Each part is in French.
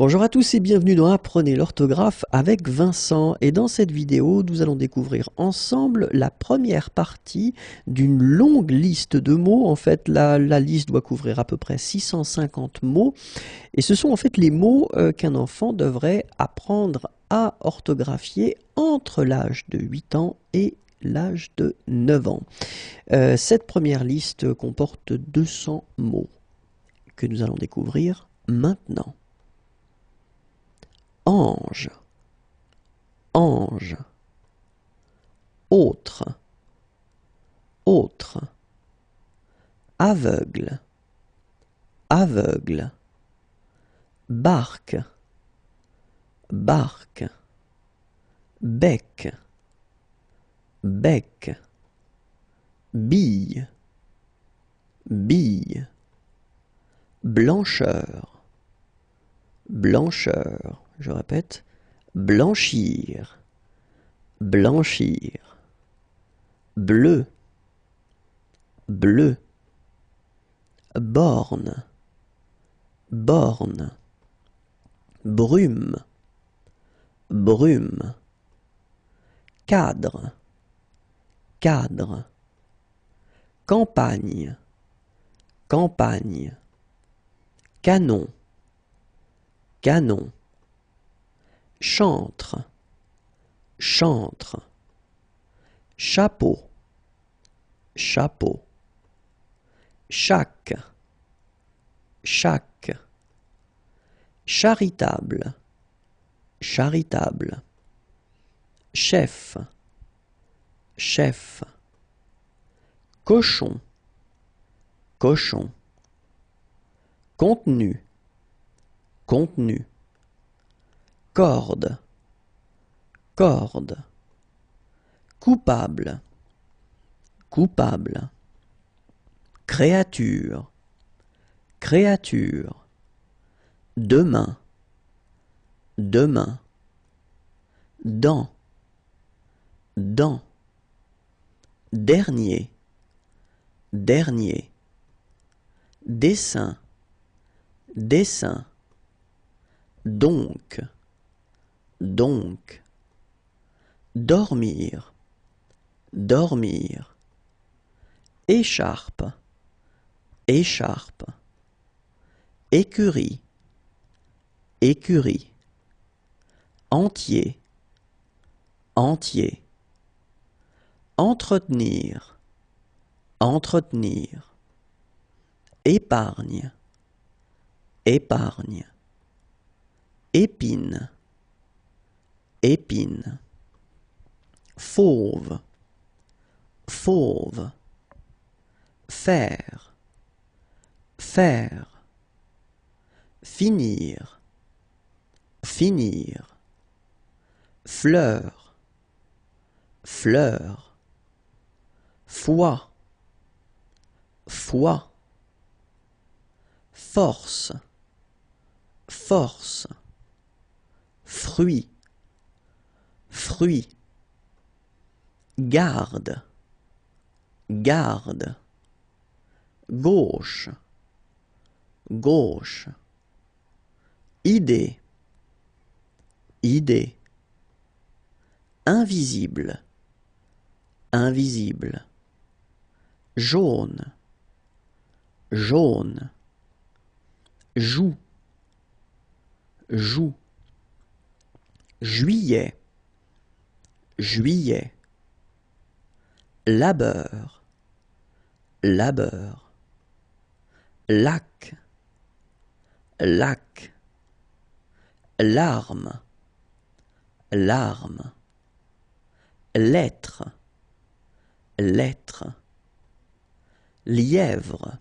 Bonjour à tous et bienvenue dans Apprenez l'orthographe avec Vincent. Et dans cette vidéo, nous allons découvrir ensemble la première partie d'une longue liste de mots. En fait, la liste doit couvrir à peu près 650 mots. Et ce sont en fait les mots qu'un enfant devrait apprendre à orthographier entre l'âge de 8 ans et l'âge de 9 ans. Cette première liste comporte 200 mots que nous allons découvrir maintenant. Ange, ange, autre, autre, aveugle, aveugle, barque, barque, bec, bec, bille, bille, blancheur, blancheur, je répète, blanchir, blanchir, bleu, bleu, borne, borne, brume, brume, cadre, cadre, campagne, campagne, canon, canon, chantre, chantre, chapeau, chapeau, chaque, chaque, charitable, charitable, chef, chef, cochon, cochon, contenu, contenu, corde, corde, coupable, coupable, créature, créature, demain, demain, dent, dent, dernier, dernier, dessin, dessin, donc, donc, dormir, dormir, écharpe, écharpe, écurie, écurie, entier, entier, entretenir, entretenir, épargne, épargne, épine, épine, fauve, fauve, faire, faire, finir, finir, fleur, fleur, foi, foi, force, force, fruit, fruit, garde, garde, gauche, gauche, idée, idée, invisible, invisible, jaune, jaune, joue, joue, juillet, juillet, labeur, labeur, lac, lac, larme, larme, lettre, lettre, lièvre,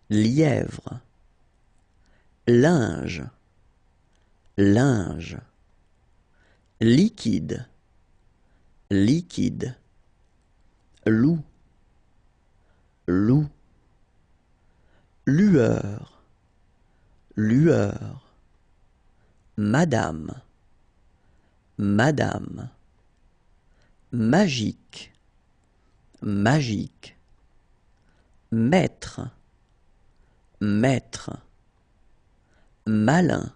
lièvre, linge, linge, liquide, liquide, loup, loup, lueur, lueur, madame, madame, magique, magique, maître, maître, malin,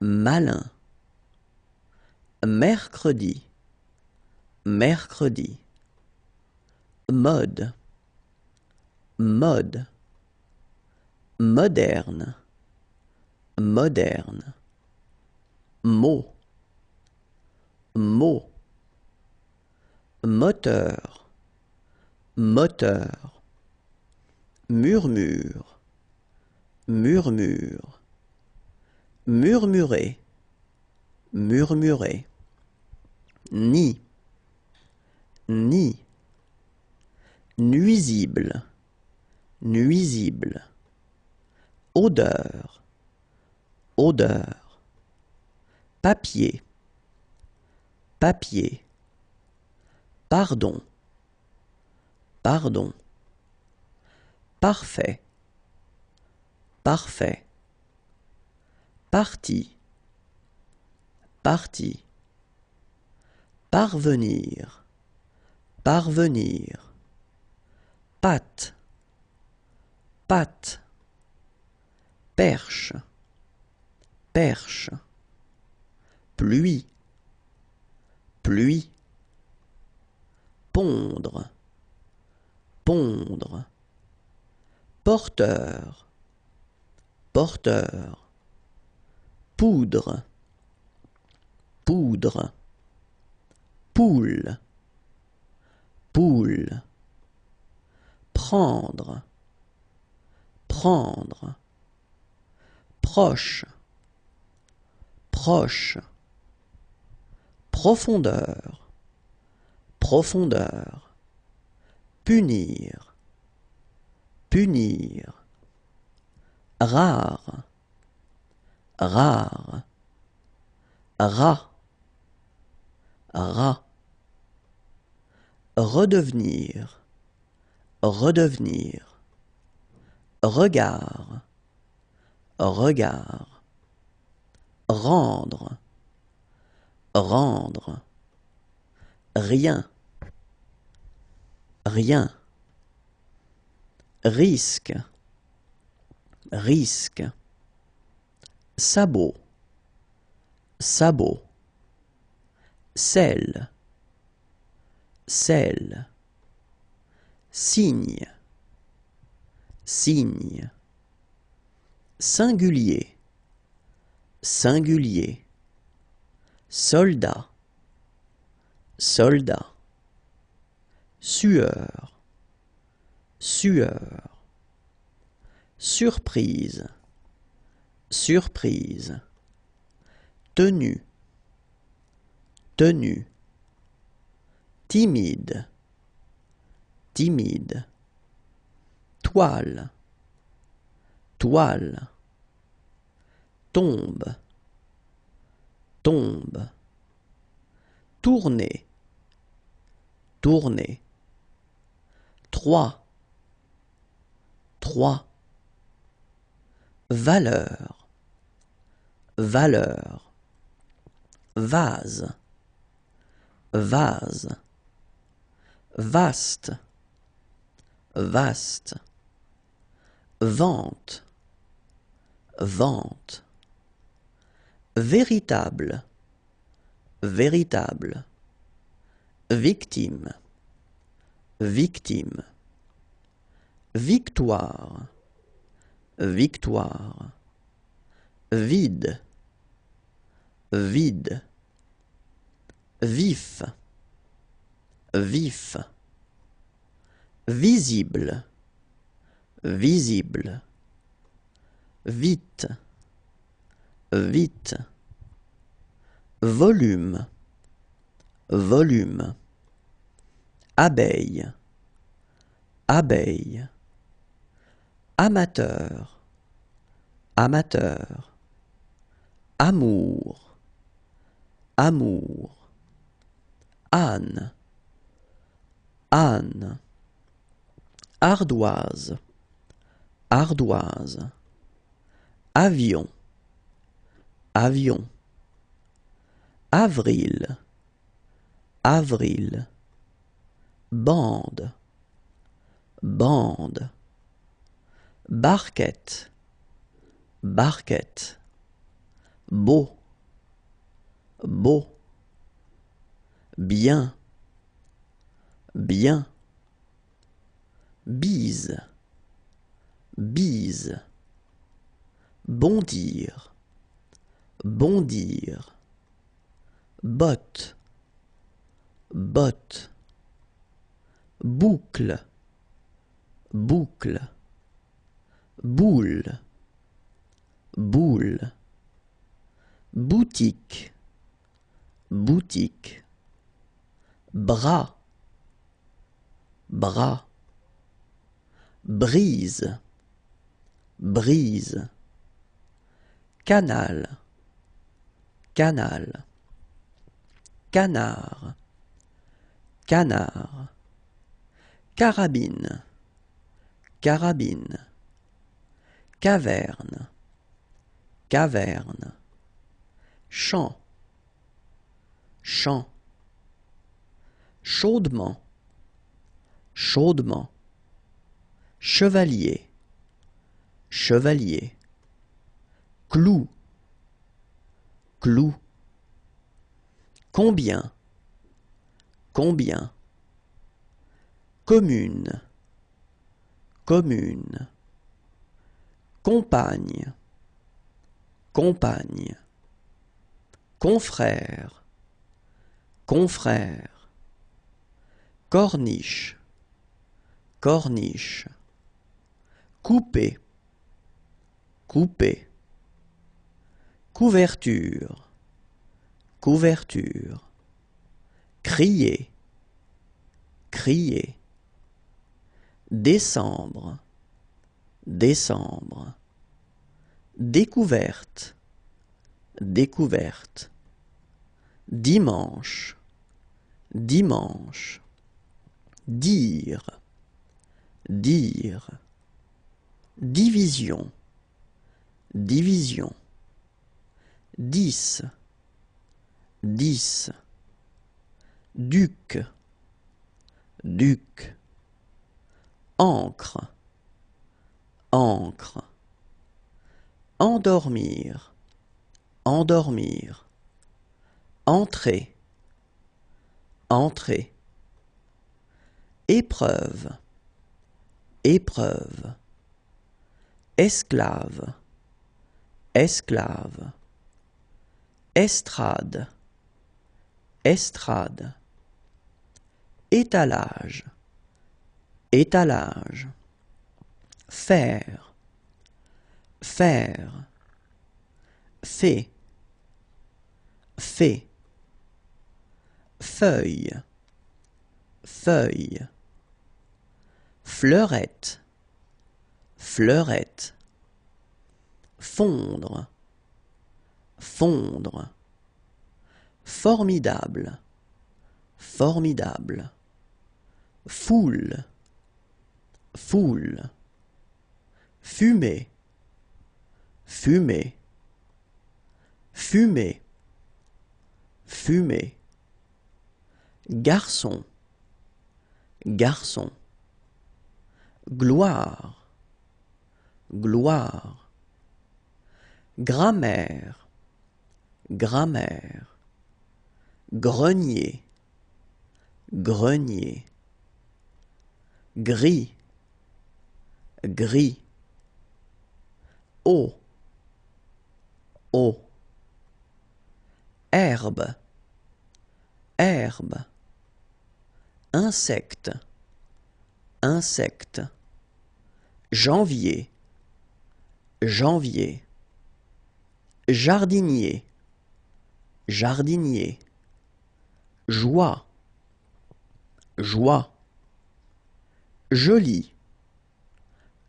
malin, mercredi, mercredi, mode, mode, moderne, moderne, mot, mot, moteur, moteur, murmure, murmure, murmurer, murmurer, nid, nid, nuisible, nuisible, odeur, odeur, papier, papier, pardon, pardon, parfait, parfait, parti, parti, parvenir, parvenir, pâte, pâte, perche, perche, pluie, pluie, pondre, pondre, porteur, porteur, poudre, poudre, poule, poule, prendre, prendre, proche, proche, profondeur, profondeur, punir, punir, rare, rare, rat, rat, redevenir, redevenir, regard, regard, rendre, rendre, rien, rien, risque, risque, sabot, sabot, sel, sel, signe, signe, singulier, singulier, soldat, soldat, sueur, sueur, surprise, surprise, tenue, tenue, timide, timide, toile, toile, tombe, tombe, tourner, tourner, trois, trois, valeur, valeur, vase, vase, vaste, vaste, vente, vente, véritable, véritable, victime, victime, victoire, victoire, vide, vide, vif, vif, visible, visible, vite, vite, volume, volume, abeille, abeille, amateur, amateur, amour, amour, âne, âne, ardoise, ardoise, avion, avion, avril, avril, bande, bande, barquette, barquette, beau, beau, bien, bien, bise, bise, bondir, bondir, botte, botte, boucle, boucle, boule, boule, boutique, boutique, bras, bras, brise, brise, canal, canal, canard, canard, carabine, carabine, caverne, caverne, champ, champ, chaudement, chaudement, chevalier, chevalier, clou, clou, combien, combien, commune, commune, compagne, compagne, confrère, confrère, corniche, corniche, couper, couper, couverture, couverture, crier, crier, décembre, décembre, découverte, découverte, dimanche, dimanche, dire, dire, division, division, 10, 10, duc, duc, encre, encre, endormir, endormir, entrer, entrer, épreuve, épreuve, esclave, esclave, estrade, estrade, étalage, étalage, faire, faire, fait, fait, feuille, feuille, fleurette, fleurette, fondre, fondre, formidable, formidable, foule, foule, fumer, fumer, fumer, fumer, garçon, garçon, gloire, gloire, grammaire, grammaire, grenier, grenier, gris, gris, eau, eau, herbe, herbe, insecte, insecte, janvier, janvier, jardinier, jardinier, joie, joie, joli,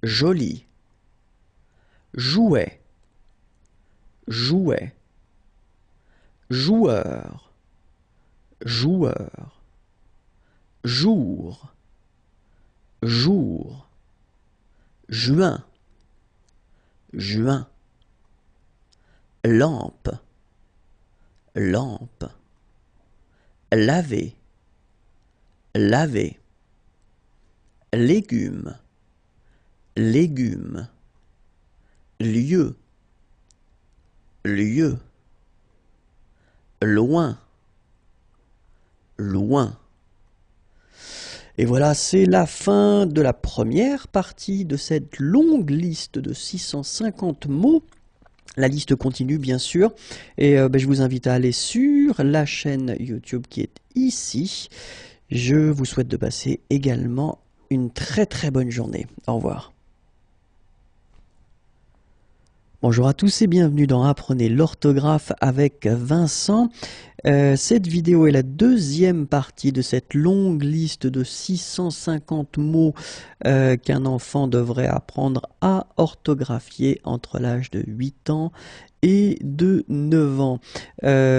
joli, jouet, jouet, joueur, joueur, jour, jour, juin, juin, lampe, lampe, laver, laver, légumes, légumes, lieu, lieu, loin, loin. Et voilà, c'est la fin de la première partie de cette longue liste de 650 mots. La liste continue bien sûr, et je vous invite à aller sur la chaîne YouTube qui est ici. Je vous souhaite de passer également une très très bonne journée. Au revoir. Bonjour à tous et bienvenue dans Apprenez l'orthographe avec Vincent. Cette vidéo est la deuxième partie de cette longue liste de 650 mots qu'un enfant devrait apprendre à orthographier entre l'âge de 8 ans et de 9 ans.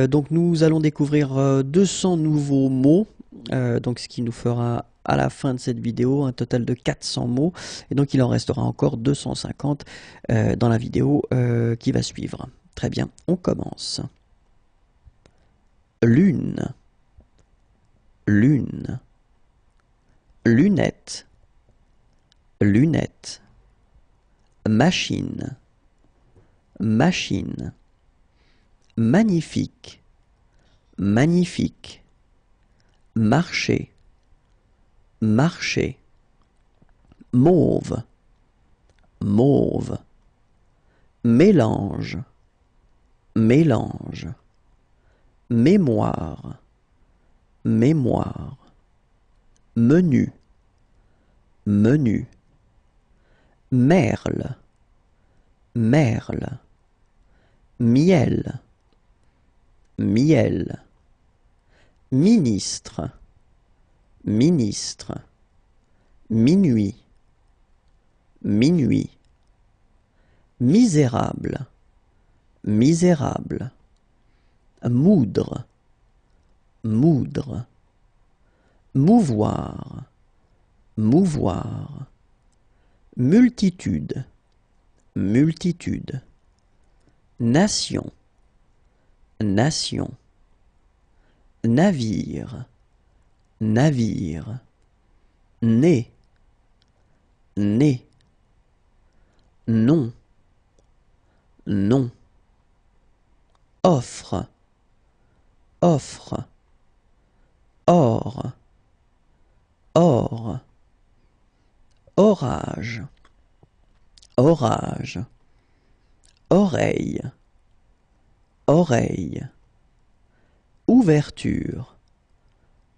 Donc nous allons découvrir 200 nouveaux mots, donc ce qui nous fera à la fin de cette vidéo un total de 400 mots, et donc il en restera encore 250 dans la vidéo qui va suivre. Très bien, on commence. Lune, lune, lunette, lunette, machine, machine, magnifique, magnifique, marcher, marcher, mauve, mauve, mélange, mélange, mémoire, mémoire, menu, menu, merle, merle, miel, miel, ministre, ministre, minuit, minuit, misérable, misérable, moudre, moudre, mouvoir, mouvoir, multitude, multitude, nation, nation, navire, navire, nez, nez, nom, nom, offre, offre, or, or, orage, orage, oreille, oreille, ouverture,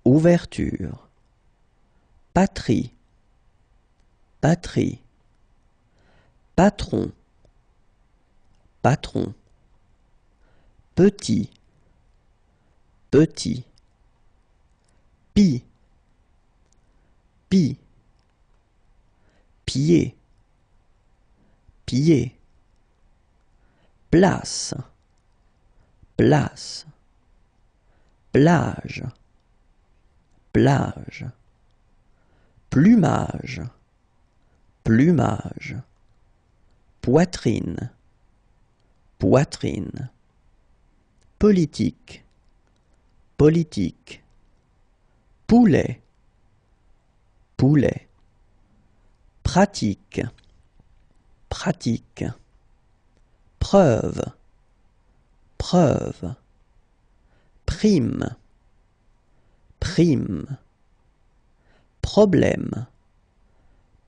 ouverture, patrie, patrie, patron, patron, petit, petit, pie, pie, pied, pied, place, place, plage, plage, plumage, plumage, poitrine, poitrine, politique, politique, poulet, poulet, pratique, pratique, preuve, preuve, prime, prime, problème,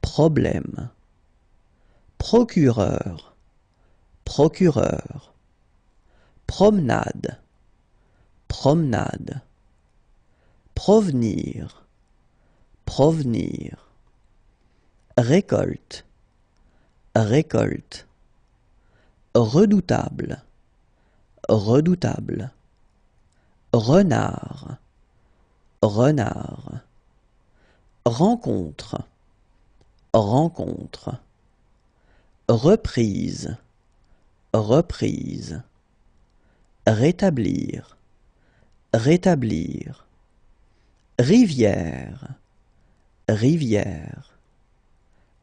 problème, procureur, procureur, promenade, promenade, provenir, provenir, récolte, récolte, redoutable, redoutable, renard, renard, rencontre, rencontre, reprise, reprise, rétablir, rétablir, rivière, rivière,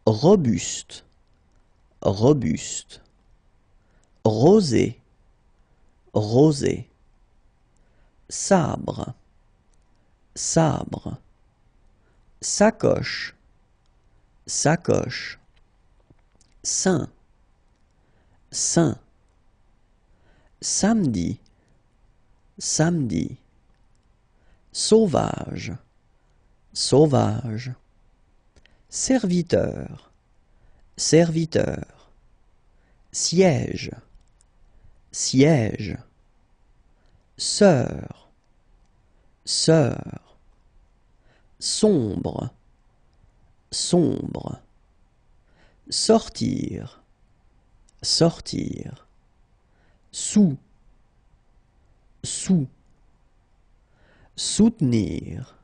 robuste, robuste, rosé, rosé, sabre, sabre, sacoche, sacoche, saint, saint, samedi, samedi, sauvage, sauvage, serviteur, serviteur, siège, siège, sœur, sœur, sombre, sombre, sortir, sortir, sous, sous, soutenir,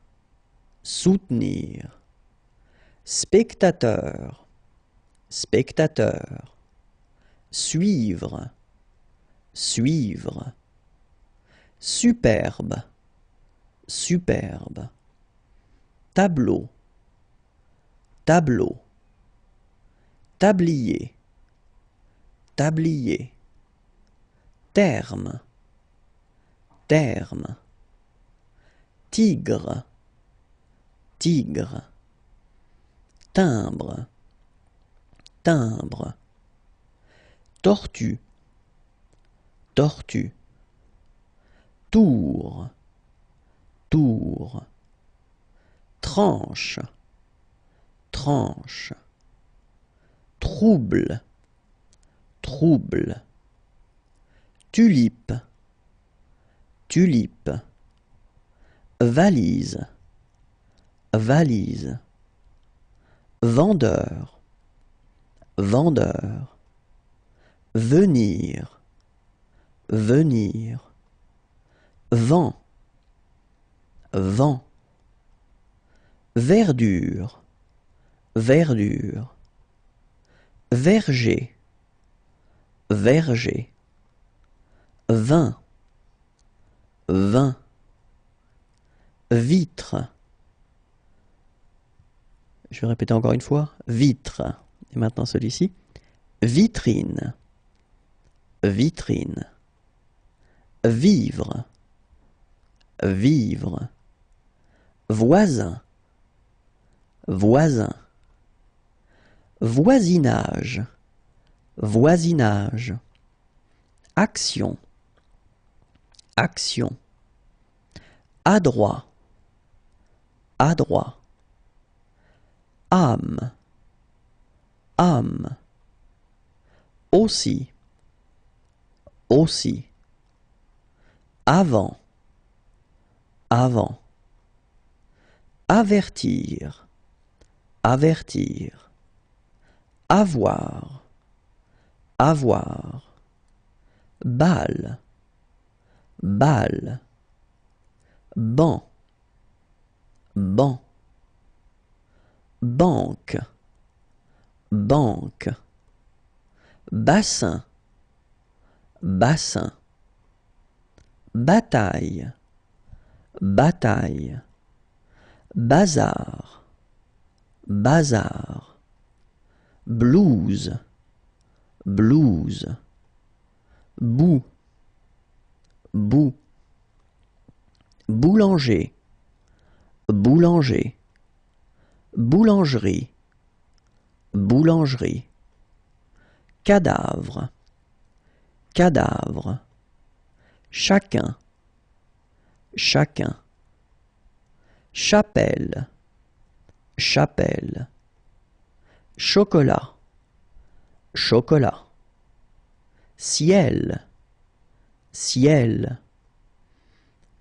soutenir, spectateur, spectateur, suivre, suivre, superbe, superbe, tableau, tableau, tablier, tablier, terme, terme, tigre, tigre, timbre, timbre, tortue, tortue, tour, tour, tranche, tranche, trouble, trouble, tulipe, tulipe, valise, valise, vendeur, vendeur, venir, venir, vent, vent, verdure, verdure, verger, verger, vin, vin, vitre. Je vais répéter encore une fois, vitre. Et maintenant celui-ci, vitrine, vitrine, vivre, vivre, voisin, voisin, voisinage, voisinage, action, action, adroit, adroit, âme, âme, aussi, aussi, avant, avant, avertir, avertir, avoir, avoir, balle, balle, banc, banc, banque, banque, bassin, bassin, bataille, bataille, bazar, bazar, blouse, blouse, bout, bout, boulanger, boulanger, boulangerie, boulangerie, cadavre, cadavre, chacun, chacun, chapelle, chapelle, chocolat, chocolat, ciel, ciel,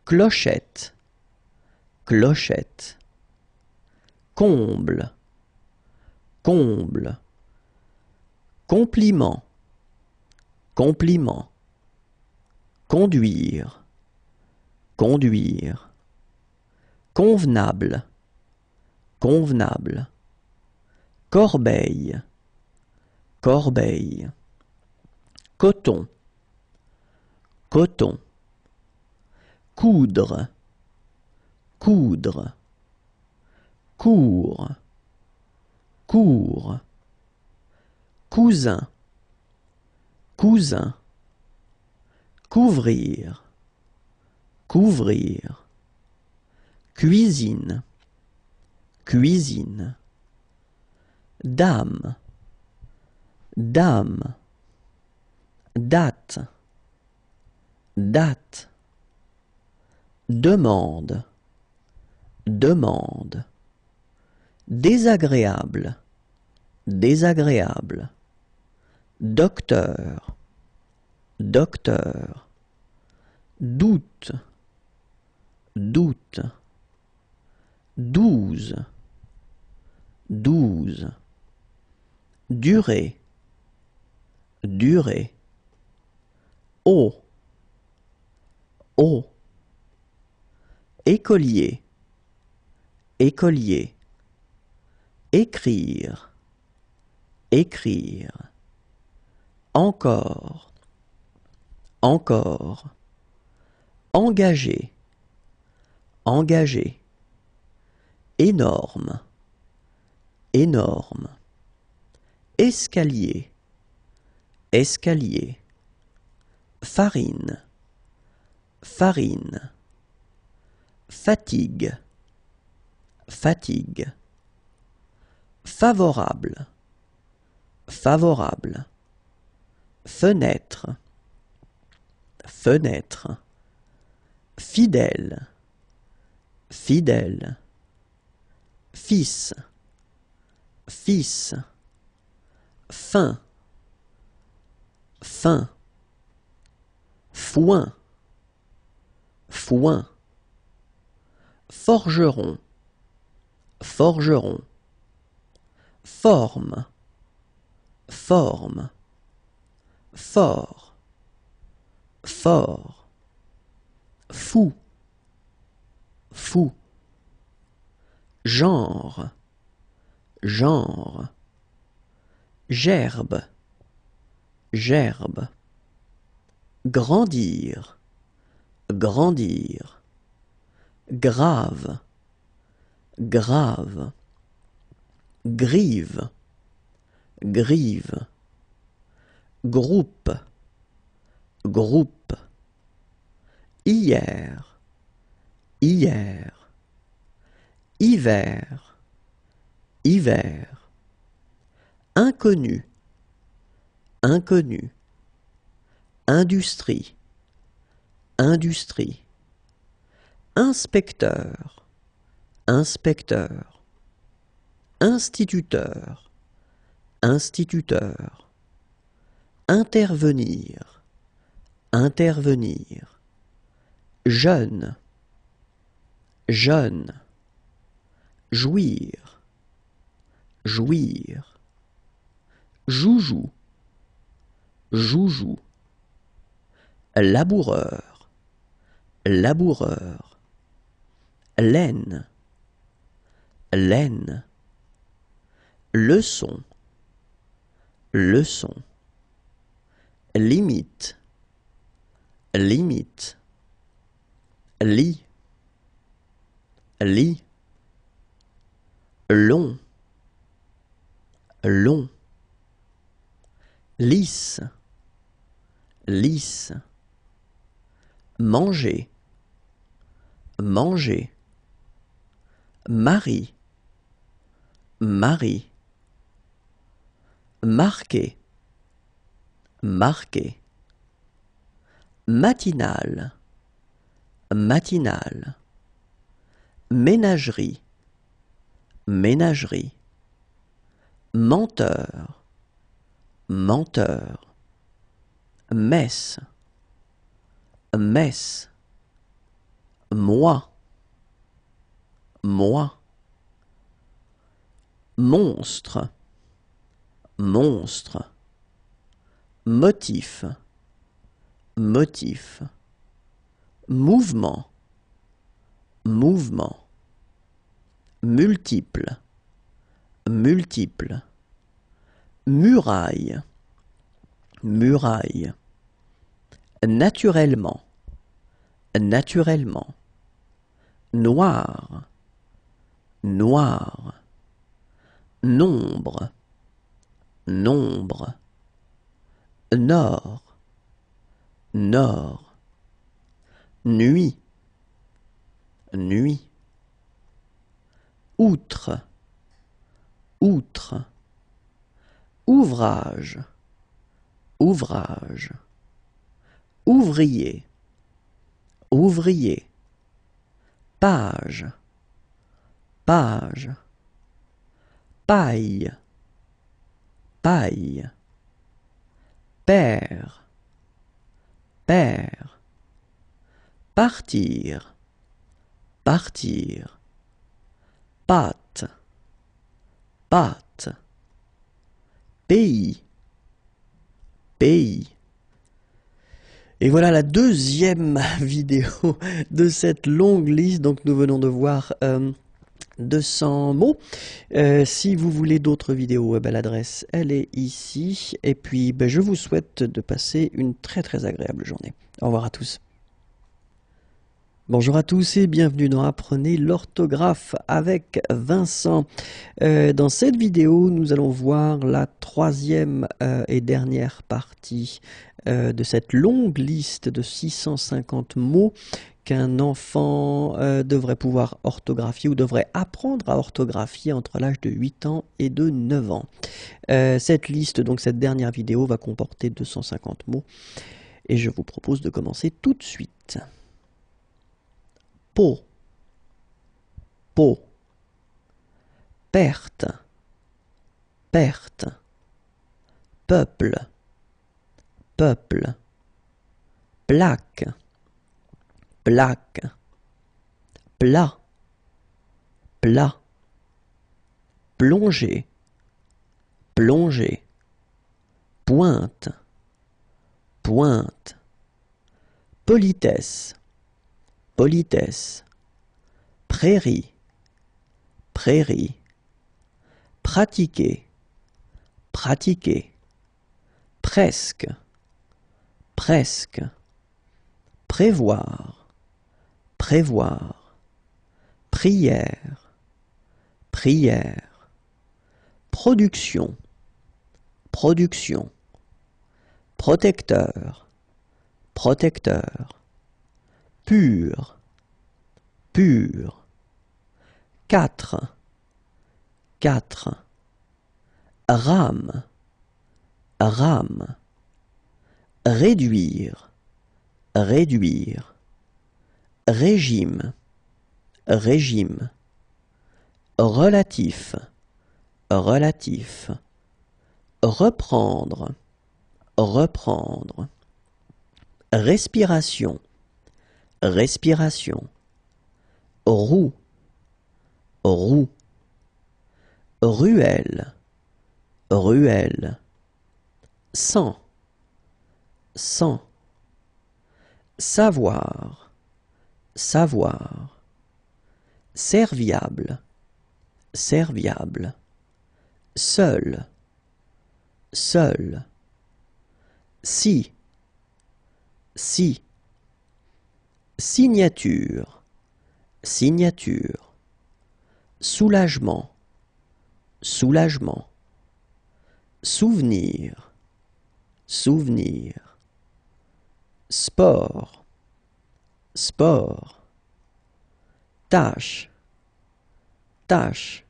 clochette, clochette, comble, comble, compliment, compliment, conduire, conduire, convenable, convenable, corbeille, corbeille, coton, coton, coudre, coudre, cours, cours, cousin, cousin, couvrir, couvrir, cuisine, cuisine, dame, dame, date, date, demande, demande, désagréable, désagréable, docteur, docteur, doute, doute, 12, 12, durée, durée, eau, eau, écolier, écolier, écrire, écrire, encore, encore, engager, engager, énorme, énorme, escalier, escalier, farine, farine, fatigue, fatigue, favorable, favorable, fenêtre, fenêtre, fidèle, fidèle, fils, fils, fin, fin, foin, foin, forgeron, forgeron, forme, forme, fort, fort, fou, fou, genre, genre, gerbe, gerbe, grandir, grandir, grave, grave, grive, grive, groupe, groupe, hier, hier, hiver, hiver, inconnu, inconnu, industrie, industrie, inspecteur, inspecteur, instituteur, instituteur, intervenir, intervenir, jeune, jeune, jouir, jouir, joujou, joujou, laboureur, laboureur, laine, laine, leçon, leçon, limite, limite, lit, lit, long, long, lisse, lisse, manger, manger, mari, mari, marquer, marquer, matinale, matinale, ménagerie, ménagerie, menteur, menteur, messe, messe, moi, moi, monstre, monstre, motif, motif, mouvement, mouvement, multiple, multiple, muraille, muraille, naturellement, naturellement, noir, noir, nombre, nombre, nord, nord, nuit, nuit, outre, outre, ouvrage, ouvrage, ouvrier, ouvrier, page, page, paille, paille, père, père, partir, partir, pâte, pâte, pays, pays. Et voilà la deuxième vidéo de cette longue liste. Donc nous venons de voir 200 mots. Si vous voulez d'autres vidéos, l'adresse elle est ici. Et puis je vous souhaite de passer une très agréable journée. Au revoir à tous. Bonjour à tous et bienvenue dans Apprenez l'orthographe avec Vincent. Dans cette vidéo, nous allons voir la troisième et dernière partie de cette longue liste de 650 mots qu'un enfant devrait pouvoir orthographier ou devrait apprendre à orthographier entre l'âge de 8 ans et de 9 ans. Cette liste, donc cette dernière vidéo, va comporter 250 mots et je vous propose de commencer tout de suite. Peau, peau, perte, perte, peuple, peuple, plaque, plaque, plat, plat, plongée, plongée, pointe, pointe, politesse, politesse, prairie, prairie, pratiquer, pratiquer, presque, presque, prévoir, prévoir, prière, prière, production, production, protecteur, protecteur, pur, pur, quatre, quatre, rame, rame, réduire, réduire, régime, régime, relatif, relatif, reprendre, reprendre, respiration, respiration, roue, roue, ruelle, ruelle, sang, sang, savoir, savoir, serviable, serviable, seul, seul, si, si, signature, signature, soulagement, soulagement, souvenir, souvenir, sport, sport, tâche, tâche,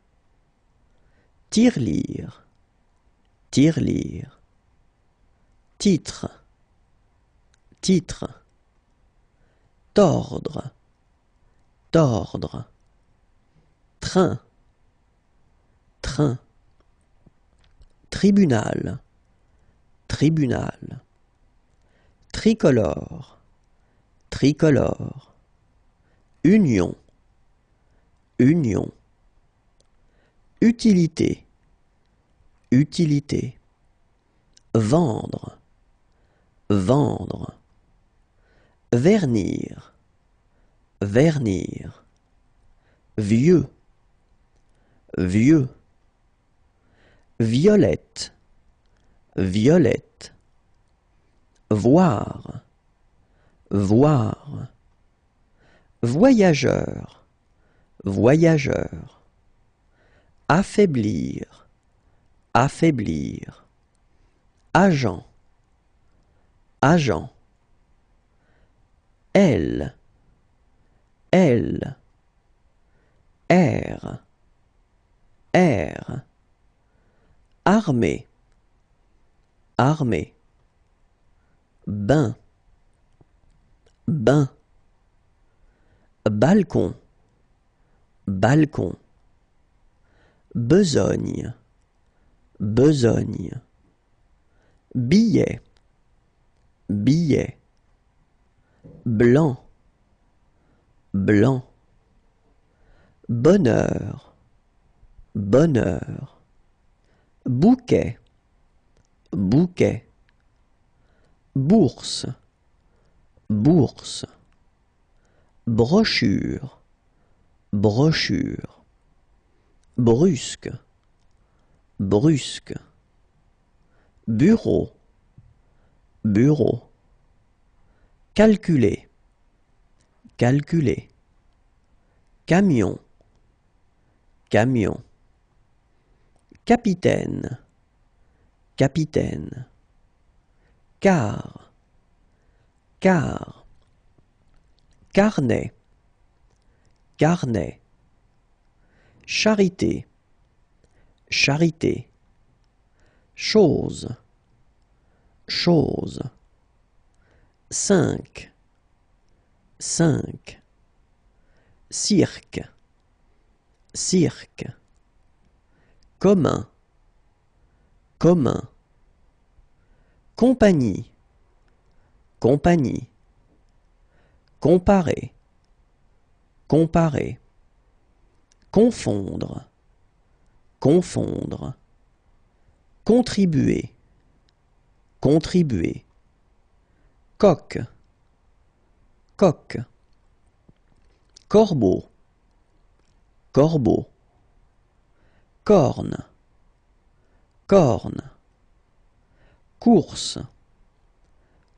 tirelire, tirelire, titre, titre, tordre, tordre, train, train, tribunal, tribunal, tricolore, tricolore, union, union, utilité, utilité, vendre, vendre, vernir, vernir, vieux, vieux, violette, violette, voir, voir, voyageur, voyageur, affaiblir, affaiblir, agent, agent, elle, elle, air, air, armée, armée, bain, bain, balcon, balcon, besogne, besogne, billet, billet, blanc, blanc, bonheur, bonheur, bouquet, bouquet, bourse, bourse, brochure, brochure, brusque, brusque, bureau, bureau, calculer, calculer, camion, camion, capitaine, capitaine, car, car, carnet, carnet, charité, charité, chose, chose, 5, 5, cirque, cirque, commun, commun, compagnie, compagnie, comparer, comparer, confondre, confondre, contribuer, contribuer, coq, coq, corbeau, corbeau, corne, corne, course,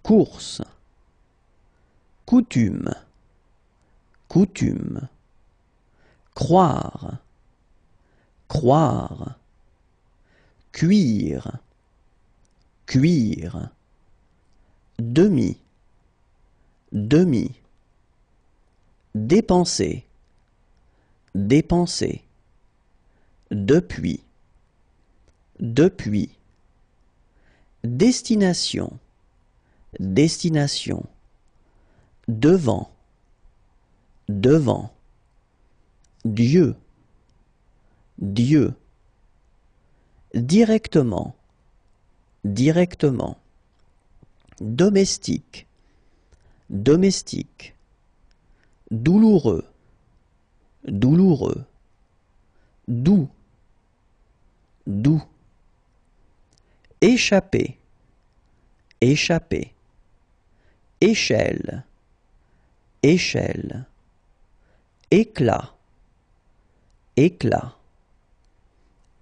course, coutume, coutume, croire, croire, cuire, cuire, demi, demi, dépenser, dépenser, depuis, depuis, destination, destination, devant, devant, Dieu, Dieu, directement, directement, domestique, domestique, douloureux, douloureux, doux, doux, échapper, échapper, échelle, échelle, éclat, éclat,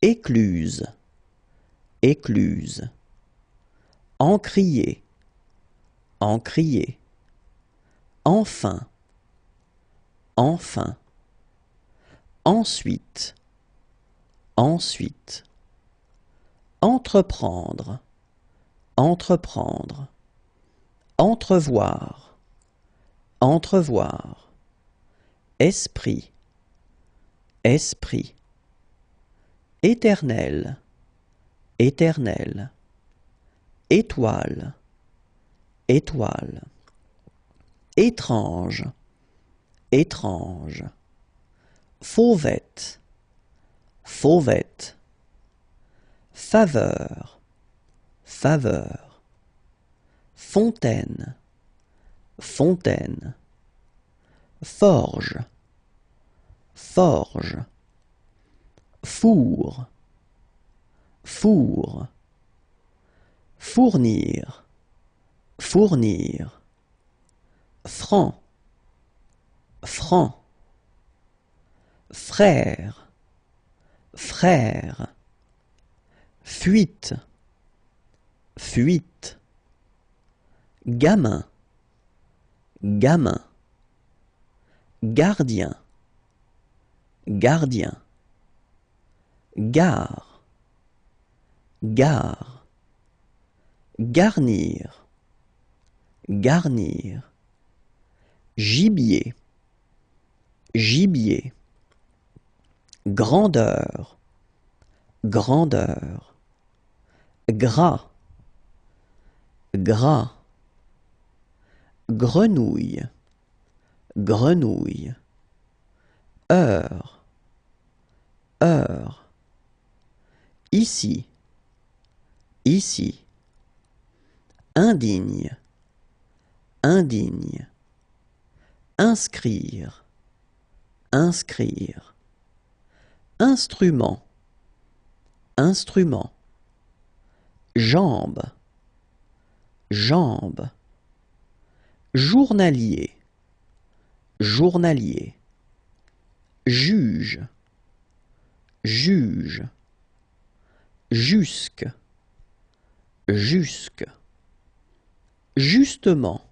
écluse, écluse, encrier, encrier, enfin, enfin, ensuite, ensuite, entreprendre, entreprendre, entrevoir, entrevoir, esprit, esprit, éternel, éternel, étoile, étoile, étrange, étrange, fauvette, fauvette, faveur, faveur, fontaine, fontaine, forge, forge, four, four, fournir, fournir, franc, franc, frère, frère, fuite, fuite, gamin, gamin, gardien, gardien, gare, gare, garnir, garnir, gibier, gibier, grandeur, grandeur, gras, gras, grenouille, grenouille, heure, heure. Ici, ici. Indigne, indigne. Inscrire, inscrire. Instrument, instrument. Jambe, jambe. Journalier, journalier. Juge, juge. Jusque, jusque. Justement,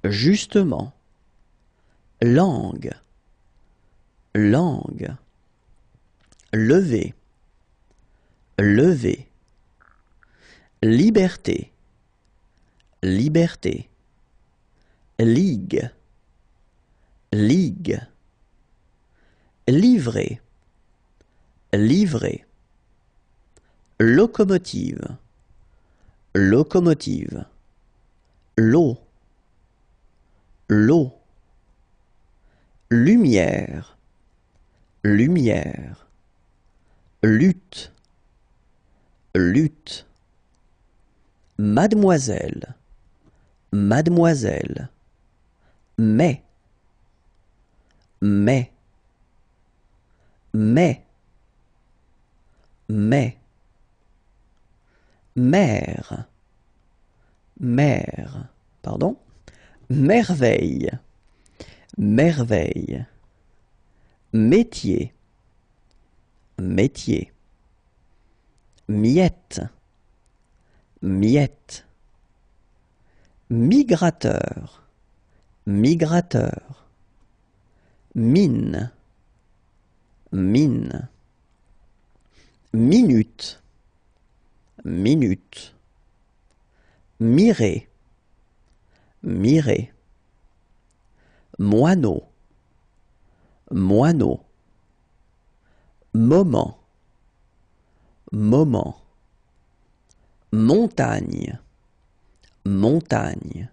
justement. Langue, langue. Lever, lever. Liberté, liberté. Ligue, ligue. Livrer, livrer. Locomotive, locomotive. L'eau, l'eau. Lumière, lumière. Lutte, lutte. Mademoiselle, mademoiselle. Mais, mais. Mais, mais. Mère, mère. Pardon. Merveille, merveille. Métier, métier. Miette, miette. Migrateur, migrateur. Mine, mine. Minute, minute. Mirer, mirer. Moineau, moineau. Moment, moment. Montagne, montagne.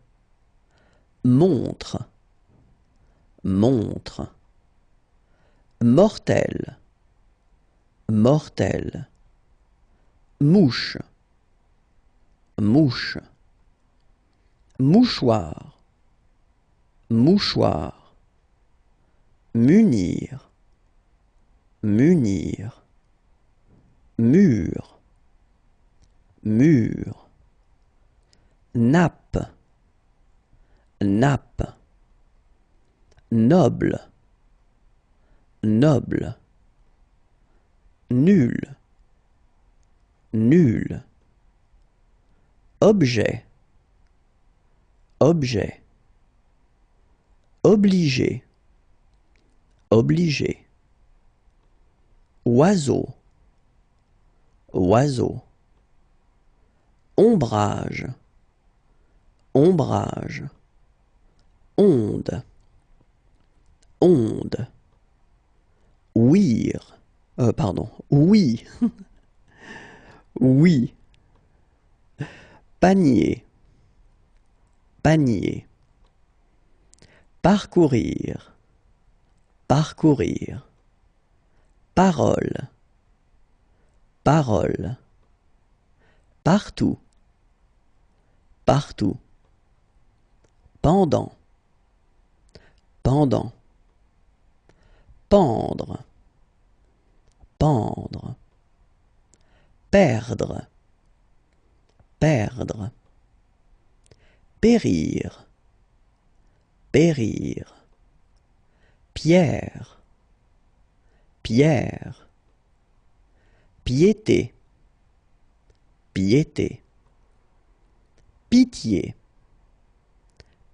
Montre, montre. Mortel, mortel. Mouche, mouche. Mouchoir, mouchoir. Munir, munir. Mur, mur. Nappe, nappe. Noble, noble. Nul, nul. Objet, objet. Obligé, obligé. Oiseau, oiseau. Ombrage, ombrage. Onde, onde. Ouïr, pardon, oui, oui. Panier, panier. Parcourir, parcourir. Parole, parole. Partout, partout. Pendant, pendant. Pendre, pendre. Perdre, perdre. Périr, périr. Pierre, pierre. Piété, piété. Pitié,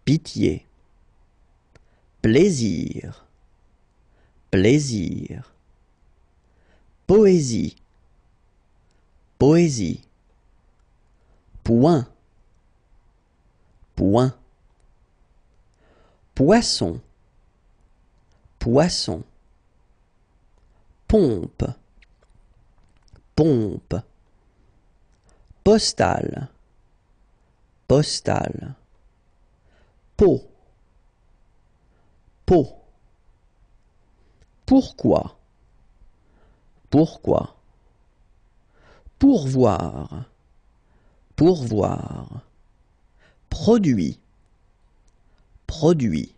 pitié. Plaisir, plaisir. Poésie, poésie. Point, point. Poisson, poisson. Pompe, pompe. Postale, postale. Pot, pot. Pourquoi, Pourquoi? Pourvoir. Pourvoir. Produit. Produit.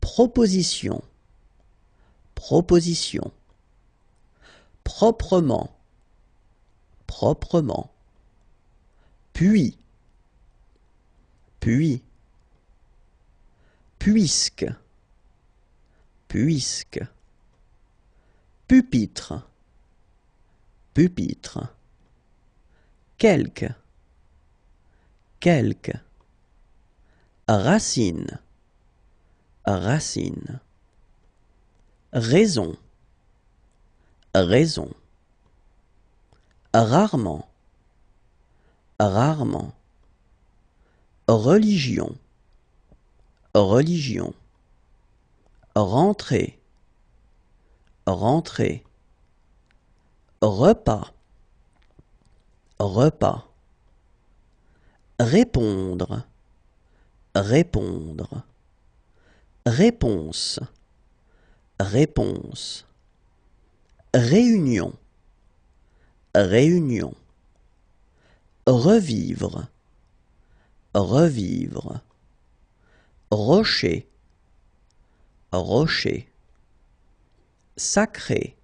Proposition. Proposition. Proprement. Proprement. Puis. Puis. Puisque. Puisque. Pupitre. Pupitre. Quelque. Quelque. Racine. Racine. Raison. Raison. Rarement. Rarement. Religion. Religion. Rentrer. Rentrer. Repas. Repas. Répondre. Répondre. Réponse. Réponse. Réunion. Réunion. Revivre. Revivre. Rocher. Rocher. Sacré.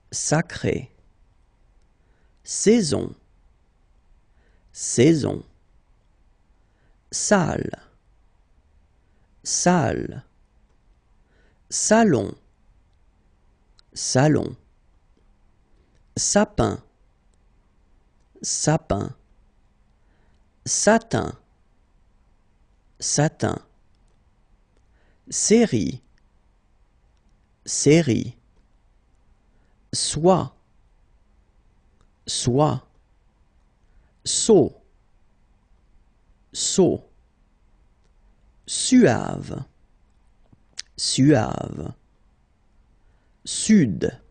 Sacré. Saison. Saison. Salle. Salle. Salon. Salon. Sapin. Sapin. Satin. Satin. Série. Série. Soie. Soie. Seau. Seau. Suave. Suave. Sud.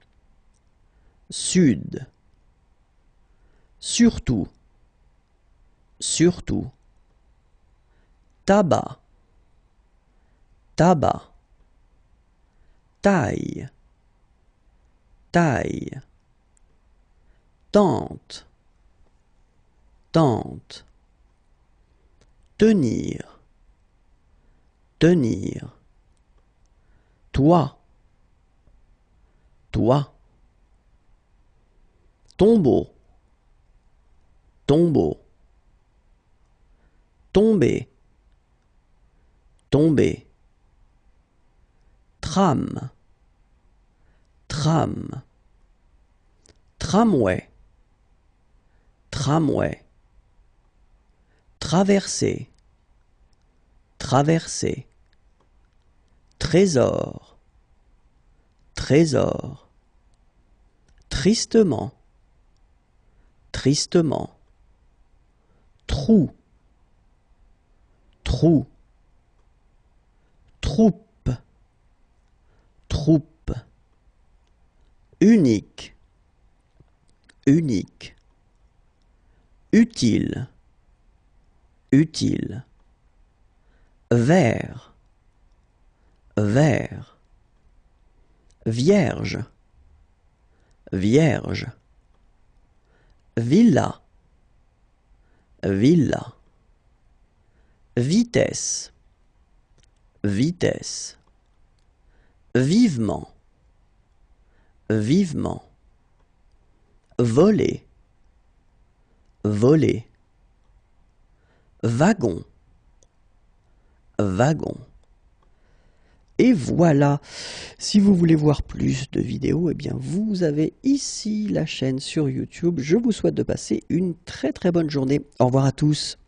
Sud. Surtout. Surtout. Tabac. Tabac. Taille. Taille. Tente. Tente. Tenir. Tenir. Toi. Toi. Tombeau. Tombeau. Tomber. Tomber. Tram. Tram. Tramway. Tramway. Traverser. Traverser. Trésor. Trésor. Tristement. Tristement. Trou. Trou. Troupe. Troupe. Unique. Unique. Utile. Utile. Vert. Vert. Vierge. Vierge. Villa. Villa. Vitesse. Vitesse. Vivement. Vivement. Voler. Voler. Wagon. Wagon. Et voilà, si vous voulez voir plus de vidéos, eh bien vous avez ici la chaîne sur YouTube. Je vous souhaite de passer une très très bonne journée. Au revoir à tous.